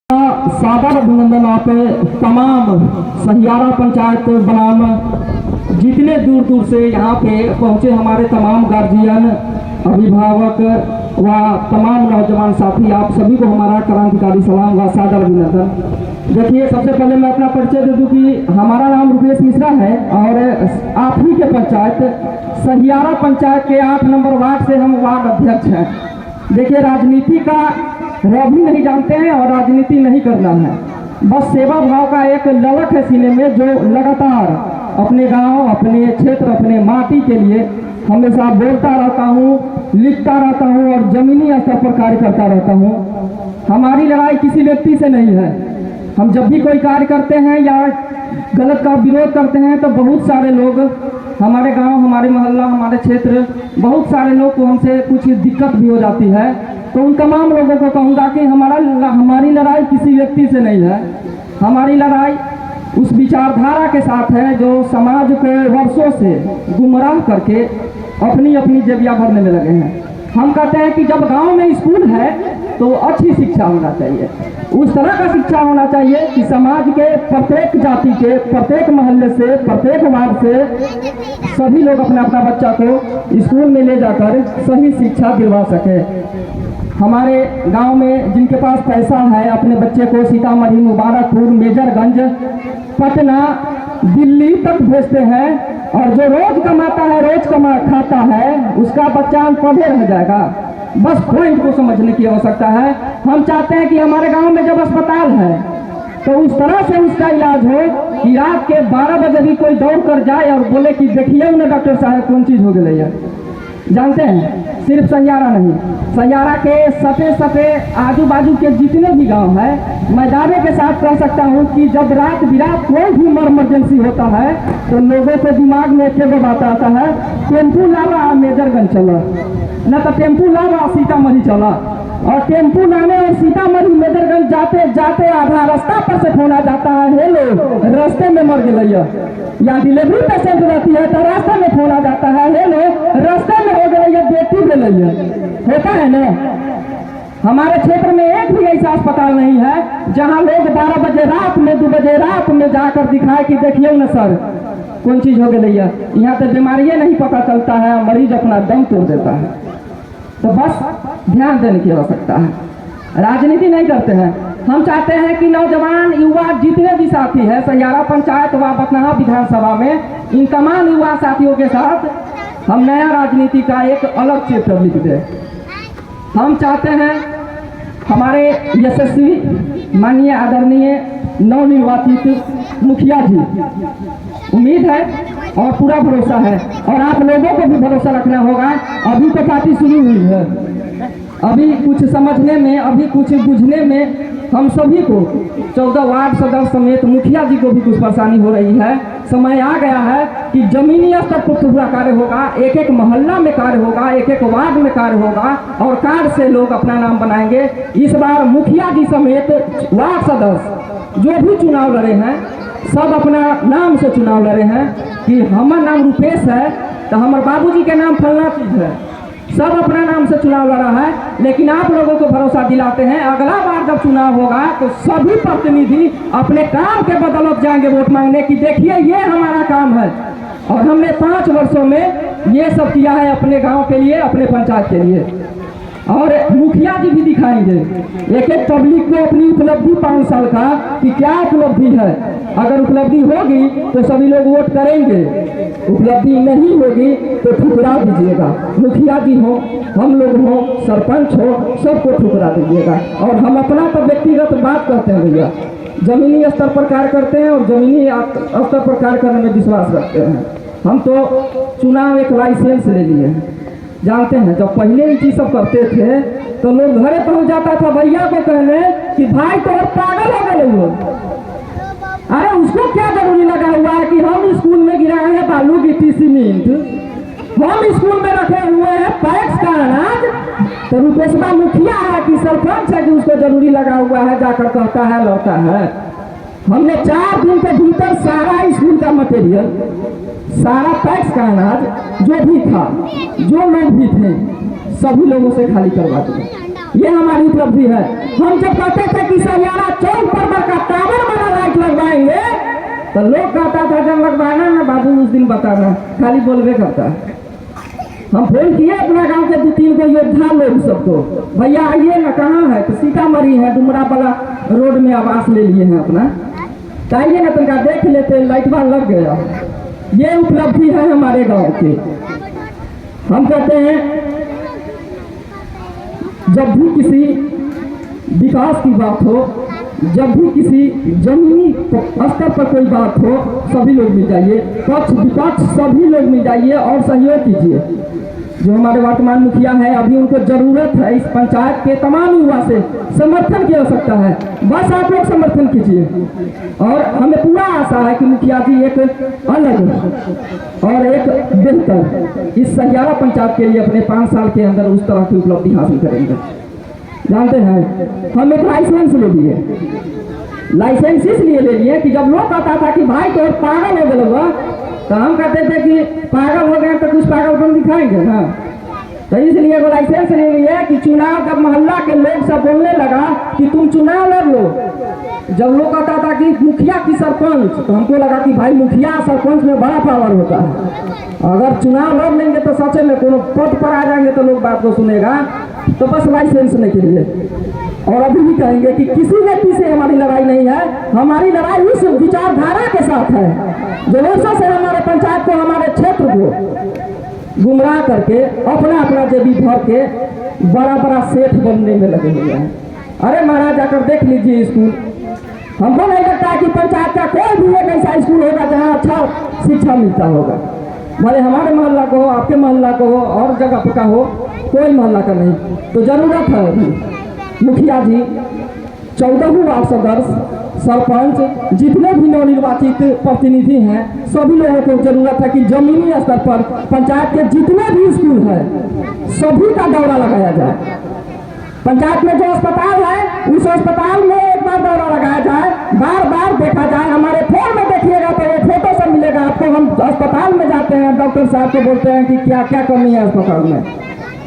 सादर अभिनंदन आप तमाम सहियारा पंचायत बनाम जितने दूर दूर से यहाँ पे पहुँचे हमारे तमाम गार्जियन, अभिभावक व तमाम नौजवान साथी, आप सभी को हमारा क्रांतिकारी सलाम व सादर अभिनंदन। देखिए, सबसे पहले मैं अपना परिचय दे दूँ कि हमारा नाम रुपेश मिश्रा है और आप ही के पंचायत सहियारा पंचायत के 8 नंबर वार्ड से हम वार्ड अध्यक्ष हैं। देखिए, राजनीति का भी नहीं जानते हैं और राजनीति नहीं करना है, बस सेवा भाव का एक ललक है सीने में, जो लगातार अपने गांव, अपने क्षेत्र, अपने माटी के लिए हमेशा बोलता रहता हूं, लिखता रहता हूं और जमीनी स्तर पर कार्य करता रहता हूं। हमारी लड़ाई किसी व्यक्ति से नहीं है। हम जब भी कोई कार्य करते हैं या गलत का विरोध करते हैं तो बहुत सारे लोग, हमारे गांव, हमारे मोहल्ला, हमारे क्षेत्र, बहुत सारे लोग को हमसे कुछ दिक्कत भी हो जाती है। तो उन तमाम लोगों को कहूँगा कि हमारी लड़ाई किसी व्यक्ति से नहीं है। हमारी लड़ाई उस विचारधारा के साथ है जो समाज को वर्षों से गुमराह करके अपनी अपनी जेबिया भरने में लगे हैं। हम कहते हैं कि जब गांव में स्कूल है तो अच्छी शिक्षा होना चाहिए, उस तरह का शिक्षा होना चाहिए कि समाज के प्रत्येक जाति के, प्रत्येक मोहल्ले से, प्रत्येक वार्ड से सभी लोग अपना अपना बच्चा को स्कूल में ले जाकर सही शिक्षा दिलवा सके। हमारे गांव में जिनके पास पैसा है अपने बच्चे को सीतामढ़ी, मुबारकपुर, मेजरगंज, पटना, दिल्ली तक भेजते हैं, और जो रोज कमाता है, रोज खाता है, उसका बच्चा पढ़े रह जाएगा। बस पॉइंट को समझने की आवश्यकता है। हम चाहते हैं कि हमारे गांव में जब अस्पताल है तो उस तरह से उसका इलाज हो कि रात के 12 बजे भी कोई दौड़ कर जाए और बोले कि देखिए उन्हें डॉक्टर साहब कौन चीज हो गई है। जानते हैं, सिर्फ सहियारा नहीं, सहियारा के सटे आजू बाजू के जितने भी गांव है, मैं दावे के साथ कह सकता हूं कि जब रात बिरात कोई भी इमरजेंसी होता है तो लोगों के दिमाग में एक बात आता है, टेम्पू लावा मेजरगंज चला, न तो टेम्पू लावा सीतामढ़ी चला। और टेम्पू लाने और सीतामढ़ी मेजरगंज जाते जाते आधा रास्ता पर से फोन आ जाता है, हेलो रास्ते में मर गई, या डिलीवरी पेशेंट रहती है तो रास्ते में फोन आ जाता है, हेलो रास्ते में हो गई, बेटी गई है। होता है ना। हमारे क्षेत्र में एक भी ऐसा अस्पताल नहीं है जहां लोग 12 बजे रात में, 2 बजे रात में जाकर दिखाए कि देखिए ना सर कौन चीज हो गई है। यहाँ तो बीमारियां नहीं पता चलता है, मरीज अपना दम तोड़ देता है। तो बस ध्यान देने की आवश्यकता है। राजनीति नहीं करते हैं। हम चाहते हैं कि नौजवान, युवा, जितने भी साथी हैं सहियारा पंचायत व बथनाहा विधानसभा में, इन तमाम युवा साथियों के साथ हम नया राजनीति का एक अलग चैप्टर लिख दें। हम चाहते हैं हमारे यशस्वी, माननीय, आदरणीय नवनिर्वाचित मुखिया जी, उम्मीद है और पूरा भरोसा है, और आप लोगों को भी भरोसा रखना होगा। अभी तो पार्टी शुरू हुई है, अभी कुछ समझने में, अभी कुछ बुझने में हम सभी को 14 वार्ड सदस्य समेत मुखिया जी को भी कुछ परेशानी हो रही है। समय आ गया है कि जमीनी स्तर पर पूरा कार्य होगा, एक एक मोहल्ला में कार्य होगा, एक एक वार्ड में कार्य होगा, और कार्य से लोग अपना नाम बनाएंगे। इस बार मुखिया जी समेत वार्ड सदस्य जो भी चुनाव लड़े हैं, सब अपना नाम से चुनाव लड़े हैं कि हमारा नाम रुपेश है तो हमारे बाबूजी के नाम फलना चीज है। सब अपना नाम से चुनाव लड़ा है, लेकिन आप लोगों को भरोसा दिलाते हैं अगला बार जब चुनाव होगा तो सभी प्रतिनिधि अपने काम के बदौलत जाएंगे वोट मांगने की देखिए ये हमारा काम है। और हमने 5 वर्षों में ये सब किया है अपने गांव के लिए, अपने पंचायत के लिए, और मुखिया जी भी दिखाएंगे एक एक पब्लिक को अपनी उपलब्धि 5 साल का कि क्या उपलब्धि है। अगर उपलब्धि होगी तो सभी लोग वोट करेंगे, उपलब्धि नहीं होगी तो ठुकरा दीजिएगा। मुखिया जी हो, हम लोग हो, सरपंच हो, सबको ठुकरा दीजिएगा। और हम अपना तो व्यक्तिगत बात करते हैं भैया, जमीनी स्तर पर कार्य करते हैं और जमीनी स्तर पर कार्य करने में विश्वास रखते हैं। हम तो चुनाव एक लाइसेंस ले लिए हैं। जानते हैं, जब पहले ये चीज सब करते थे तो लोग घरे पहुंच जाता था भैया को कहने कि भाई तो पागल हो गए वो, अरे उसको क्या जरूरी लगा हुआ है कि हम स्कूल में गिराए हैं बालू गिट्टी सीमेंट, हम स्कूल में रखे हुए हैं पैक्स का अनाज, तो रुपेशवा मुखिया है कि सरपंच है कि उसको जरूरी लगा हुआ है, जाकर कहता है लौटा है। हमने 4 दिन के भीतर सारा स्कूल का मटेरियल, सारा पैक्स का अनाज जो भी था, जो लोग भी थे, सभी लोगों से खाली करवा दिया। ये हमारी उपलब्धि है। हम जब कहते थे कि सहियारा तो लोग कहता था जब लगवाना ना बाबू उस दिन बताना, खाली बोलबे करता है। हम फोन किए अपना गांव के 2-3 को योद्धा लोग सबको, भैया आइए ना, कहाँ है? तो सीतामढ़ी है, डुमरा वाला रोड में आवास ले लिए हैं अपना, तो आइए ना तनका देख लेते, लाइटवा लग गया। ये उपलब्धि है हमारे गांव की। हम कहते हैं जब भी किसी विकास की बात हो, जब भी किसी जमीनी स्तर पर कोई बात हो, सभी लोग मिल जाइए, पक्ष विपक्ष सभी लोग मिल जाइए और सहयोग कीजिए। जो हमारे वर्तमान मुखिया है, अभी उनको जरूरत है इस पंचायत के तमाम युवा से समर्थन की आवश्यकता है, बस आप लोग समर्थन कीजिए। और हमें पूरा आशा है कि मुखिया जी एक अलग और एक बेहतर इस सहियारा पंचायत के लिए अपने 5 साल के अंदर उस तरह की उपलब्धि हासिल करेंगे। जानते हैं, हम एक लाइसेंस ले लिए। लाइसेंस इसलिए ले लिए कि जब लोग कहता था कि भाई तो पागल हो गए, तो हम कहते थे कि पागल हो गए तो कुछ पागलपन दिखाएंगे ना, तो इसलिए वो लाइसेंस ले लिए कि चुनाव का मोहल्ला के लोग सब बोलने लगा कि तुम चुनाव लड़ लो। जब लोग कहता था कि मुखिया की सरपंच, तो हमको लगा कि भाई मुखिया सरपंच में बड़ा पावर होता है, अगर चुनाव लड़ लेंगे तो सच में कोनो पद पर आ जाएंगे तो लोग बात को सुनेगा, तो बस लाइसेंस नहीं के लिए। और अभी भी कहेंगे कि किसी व्यक्ति से हमारी लड़ाई नहीं है, हमारी लड़ाई उस विचारधारा के साथ है जो वर्षों से हमारे पंचायत को, हमारे क्षेत्र को गुमराह करके अपना अपना जेबी भर के बड़ा बड़ा सेठ बनने में लगे हुए हैं। अरे महाराज जाकर देख लीजिए स्कूल, हमको नहीं लगता है कि पंचायत का कोई भी एक ऐसा स्कूल होगा जहाँ अच्छा शिक्षा मिलता होगा, भले हमारे मोहल्ला को हो, आपके मोहल्ला को हो, और जगह का हो, कोई मोहल्ला का नहीं। तो जरूरत है मुखिया जी, 14 वार्ड सदस्य, सरपंच, जितने भी नवनिर्वाचित प्रतिनिधि हैं, सभी लोगों को जरूरत है कि जमीनी स्तर पर पंचायत के जितने भी स्कूल हैं सभी का दौरा लगाया जाए। पंचायत में जो अस्पताल है उस अस्पताल में एक बार दौरा लगाया जाए, बार बार देखा जाए। हमारे फोन में देखिएगा तो ये फोटो सब मिलेगा आपको। हम अस्पताल में जाते हैं, डॉक्टर साहब को बोलते हैं कि क्या क्या कमी है अस्पताल में,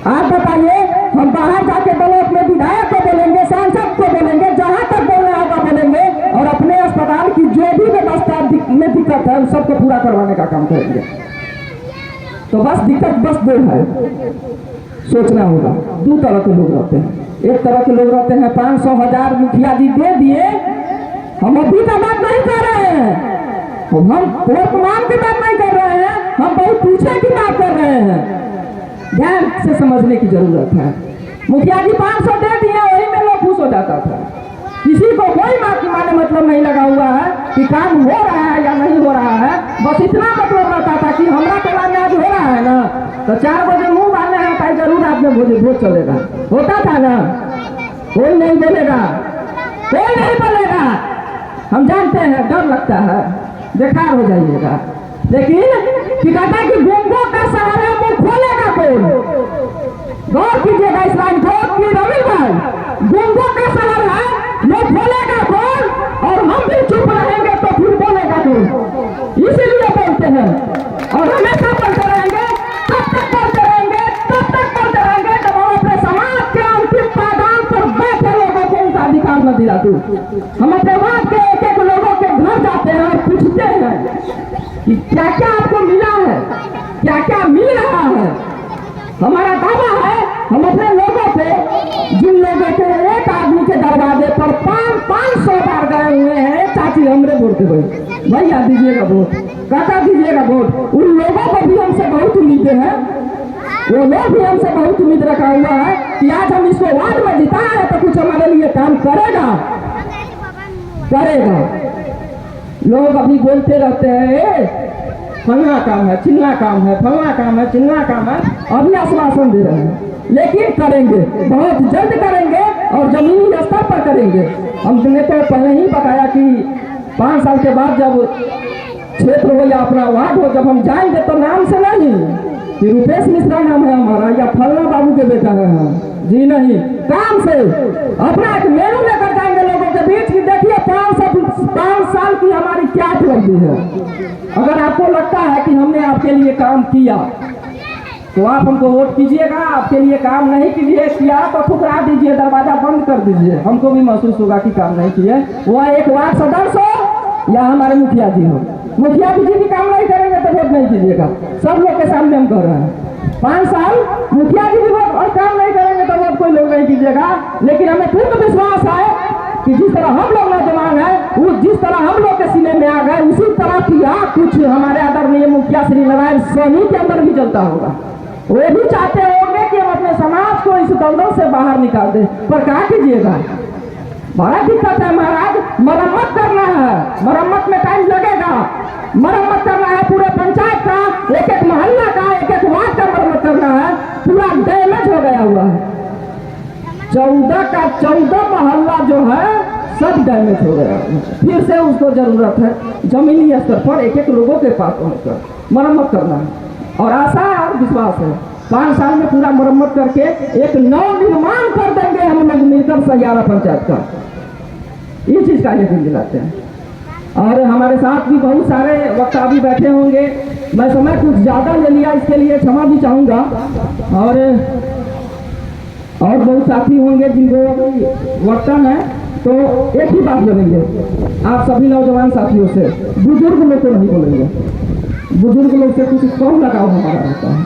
आप बताइए। हम बाहर जाके ब्लॉक में विधायक को बोलेंगे, सांसद को बोलेंगे, जहां तक बोलना होगा बोलेंगे, और अपने अस्पताल की जो भी व्यवस्था में दिक्कत है उस सबको पूरा करवाने का काम करेंगे। तो बस दिक्कत बस 2 है, सोचना होगा। 2 तरह के लोग रहते हैं। एक तरह के लोग रहते हैं 500,000 मुखिया जी दे दिए, हम अभी का बात नहीं कर रहे हैं, हम वर्तमान की बात नहीं कर रहे हैं, हम बहुत पीछे की बात कर रहे हैं। ध्यान से समझने की जरूरत है। मुखिया जी 500 दे दिए, वही में लोग खुश हो जाता था, किसी को कोई बात माने मतलब नहीं लगा हुआ है कि काम हो रहा है या नहीं हो रहा है, बस इतना मतलब रहता था कि हमारा टोला में आज हो रहा है ना, तो 4 बजे मुंह बांधने हैं भाई जरूर आप में वोट चलेगा, होता था ना। कोई नहीं बोलेगा, कोई नहीं बोलेगा, हम जानते हैं, डर लगता है, बेकार हो जाइएगा। लेकिन कि कहता कि गंगों का सहारा में खोलेगा कौन? गौर कीजिएगा इस लाइन को कि रवि भाई, गंगों का सहारा में खोलेगा कौन? और हम भी चुप रहेंगे तो फिर बोलेगा कौन? इसीलिए बोलते हैं और हमेशा बोलते रहेंगे, तब तक बोलते रहेंगे, तब तक बोलते रहेंगे जब हम अपने समाज के अंतिम पायदान पर बैठे लोगों को उनका अधिकार न दिला दूं। हम अपने वार्ड के एक-एक लोगों के घर जाते हैं और पूछते हैं कि क्या क्या आपको मिला है, क्या क्या मिल रहा है। हमारा दावा है, हम अपने लोगों से, जिन लोगों के एक आदमी के दरवाजे पर 500 बार गए हुए हैं, चाची हमरे वोट देवे, भैया दीजिएगा वोट, काका दीजिएगा वोट, उन लोगों को भी हमसे बहुत उम्मीदें हैं। वो लोग भी हमसे बहुत उम्मीद रखा हुआ है कि आज हम इसको वार्ड में जिता है तो कुछ हमारे लिए काम करेगा। लोग अभी बोलते रहते हैं फलना काम है, चिल्ला काम है, फलना काम है, चिल्ला काम है, अभी आश्वासन दे रहे हैं, लेकिन करेंगे, बहुत जल्द करेंगे और जमीनी स्तर पर करेंगे। हमने तो पहले ही बताया कि 5 साल के बाद जब क्षेत्र हो या अपना वार्ड हो, जब हम जाएंगे तो नाम से नहीं कि रुपेश मिश्रा नाम है हमारा या फलना बाबू के बेटा है हम, जी नहीं, काम से अपना एक मेनू लेकर जाएंगे लोगों के बीच की देखिए 5 साल की हमारी क्या उपलब्धि है। अगर आपको लगता है कि हमने आपके लिए काम किया तो आप हमको वोट कीजिएगा, आपके लिए काम नहीं किया तो ठुकरा दीजिए, दरवाजा बंद कर दीजिए, हमको भी महसूस होगा कि काम नहीं किए। वह एक वार्ड सदस्य हो या हमारे मुखिया जी हो। मुखिया जी भी काम नहीं करेंगे तो वोट नहीं कीजिएगा। सब लोग के सामने हम कर रहे हैं 5 साल मुखिया जी भी वोट और काम नहीं करेंगे तो वोट कोई लोग नहीं कीजिएगा। लेकिन हमें पूर्ण विश्वास है कि जिस तरह हम लोग नौजवान हैं, वो जिस तरह हम लोग के सीने में आ गए, उसी तरह की आग कुछ हमारे आदरणीय मुखिया श्री नारायण सोनी के अंदर भी जलता होगा। वो भी चाहते होंगे कि हम अपने समाज को इस दलदल से बाहर निकाल दें, पर क्या कीजिएगा, बड़ा दिक्कत है महाराज। मरम्मत करना है, मरम्मत में टाइम लगेगा। मरम्मत करना है पूरे पंचायत का, एक एक मोहल्ला का, एक एक वार्ड का मरम्मत करना है। पूरा डैमेज हो गया हुआ है। 14 का 14 मोहल्ला जो है सब डैमेज हो गया। फिर से उसको जरूरत है जमीनी स्तर पर एक एक लोगों के पास पहुंचकर मरम्मत करना है। और आशा और विश्वास है 5 साल में पूरा मरम्मत करके एक नव निर्माण कर देंगे हम लोग मिलकर सहियारा पंचायत का। ये चीज का यकीन दिलाते हैं। और हमारे साथ भी बहुत सारे वक्ता भी बैठे होंगे। मैं समय कुछ ज्यादा ले लिया, इसके लिए क्षमा भी चाहूंगा। और बहुत साथी होंगे जिनको वक्ता है, तो एक ही बात बोलेंगे आप सभी नौजवान साथियों से, बुजुर्ग लोग को नहीं बोलेंगे। बुजुर्ग लोग से कुछ कम लगाव हमारा रहता है।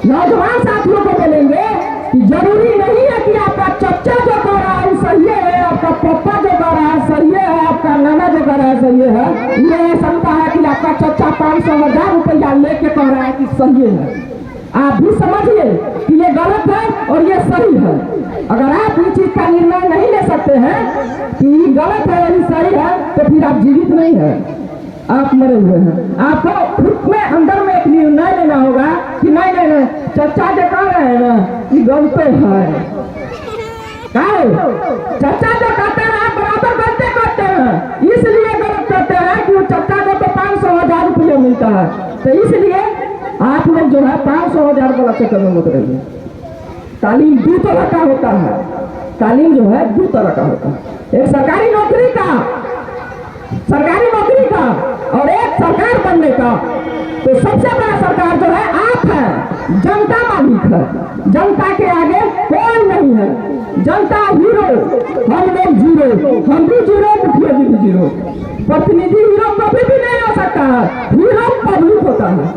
नौजवान साथियों को बोलेंगे कि जरूरी नहीं है कि आपका चच्चा जो कर रहा है सही है, आपका पप्पा जो कर रहा है सही है, आपका नाना जो कर रहा है सही है। ये समझता है कि आपका चच्चा 500,000 रुपया लेके कह रहा है कि सही है। आप भी समझिए कि ये गलत है और ये सही है। अगर आप इस चीज का निर्णय नहीं ले सकते हैं कि गलत है या सही है, तो फिर आप जीवित नहीं है, आप मरे हुए हैं। आपको खुद में अंदर में एक निर्णय लेना होगा कि नहीं नहीं नहीं, चच्चा जो कह रहे हैं ना कि गलत है। चच्चा जो कहते हैं आप बराबर गलती करते हैं, इसलिए गलत करते हैं कि वो चच्चा को तो 500,000 रुपये मिलता है। तो इसलिए आप लोग जो है 500,000 वाला चक्कर में मत रहिए। तालीम 2 तरह का होता है। तालीम जो है 2 तरह का होता है, एक सरकारी नौकरी का और एक सरकार बनने का। तो सबसे बड़ा सरकार जो है आप है, जनता मालिक है, जनता के आगे कोई नहीं है। जनता हीरो, हम लोग जीरो, हम भी जीरो, मुखिया जी भी जीरो। प्रतिनिधि हीरो कभी भी नहीं हो सकता है, हीरो पब्लिक होता है।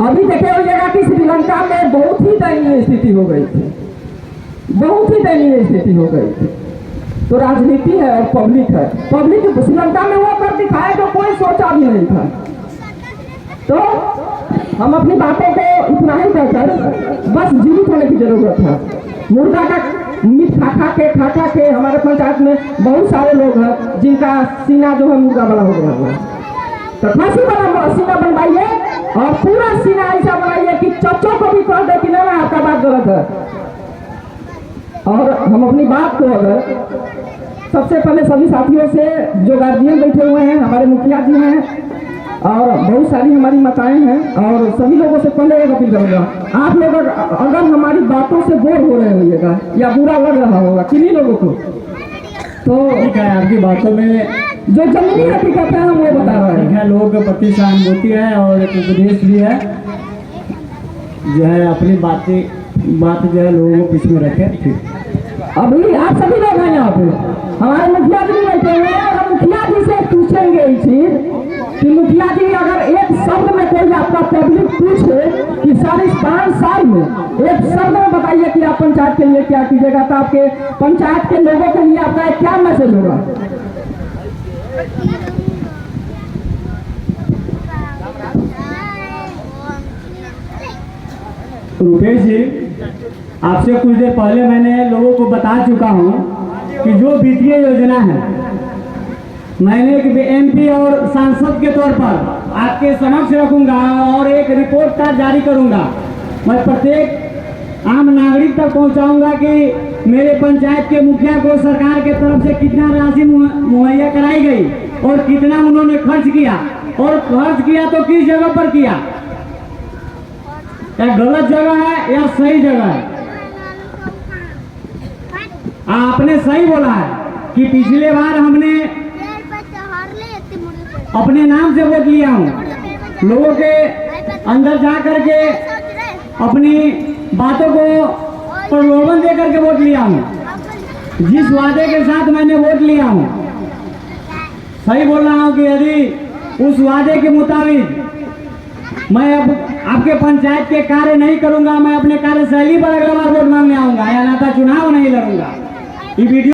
अभी देखे होइएगा कि श्रीलंका में बहुत ही दयनीय स्थिति हो गई थी, बहुत ही दयनीय स्थिति हो गई थी। तो राजनीति है और पब्लिक है। पब्लिक श्रीलंका में वो कर दिखाए जो कोई सोचा भी नहीं था। तो हम अपनी बातों को इतना ही कहकर बस जीवित होने की जरूरत है। मुर्गा का मीट खा खा के हमारे पंचायत में बहुत सारे लोग हैं जिनका सीना जो है मुर्गा बड़ा हो गया हुआ है। तो फांसी वाला सीना बनवाइए और पूरा सीना ऐसा बनाइए कि चच्चों को भी कह दे कि ना आपका बात गलत है। और हम अपनी बात को अगर सबसे पहले सभी साथियों से जो गार्जियन बैठे हुए हैं, हमारे मुखिया जी हैं और बहुत सारी हमारी माताएं हैं, और सभी लोगों से पहले एक अपील करूंगा, आप लोग अगर हमारी बातों से बोर हो रहे होइएगा या बुरा लग रहा होगा किन्हीं लोगों को, तो ठीक है, आपकी बातों में जो जमीनी हकीकत है हम वो बता रहे हैं। लोग प्रति सहानुभूति है और एक उपदेश भी है, जो है अपनी बात जो है लोगों को बीच में रखे। ठीक, अभी आप सभी लोग हैं यहाँ पे, हमारे मुखिया जी बैठे हुए हैं, और मुखिया जी से पूछेंगे ये चीज कि मुखिया जी अगर एक शब्द में कोई आपका पब्लिक पूछे कि सर इस 5 साल में एक शब्द में बताइए कि आप पंचायत के लिए क्या कीजिएगा, तो आपके पंचायत के लोगों के लिए आपका क्या मैसेज होगा? रुपेश जी, आपसे कुछ देर पहले मैंने लोगों को बता चुका हूं कि जो वित्तीय योजना है मैंने एक एमपी और सांसद के तौर पर आपके समक्ष रखूंगा और एक रिपोर्ट कार्ड जारी करूंगा। मैं प्रत्येक आम नागरिक तक पहुंचाऊंगा कि मेरे पंचायत के मुखिया को सरकार के तरफ से कितना राशि मुहैया कराई गई और कितना उन्होंने खर्च किया, और खर्च किया तो किस जगह पर किया, या गलत जगह है या सही जगह है। आपने सही बोला है कि पिछले बार हमने अपने नाम से वोट लिया हूँ, लोगों के अंदर जा करके अपनी बातों को प्रलोभन दे करके वोट लिया हूँ। जिस वादे के साथ मैंने वोट लिया हूँ, सही बोल रहा हूँ कि यदि उस वादे के मुताबिक मैं अब आपके पंचायत के कार्य नहीं करूंगा, मैं अपने कार्यशैली पर अगला बार वोट मांगने आऊंगा या नाता चुनाव नहीं लड़ूंगा। ये वीडियो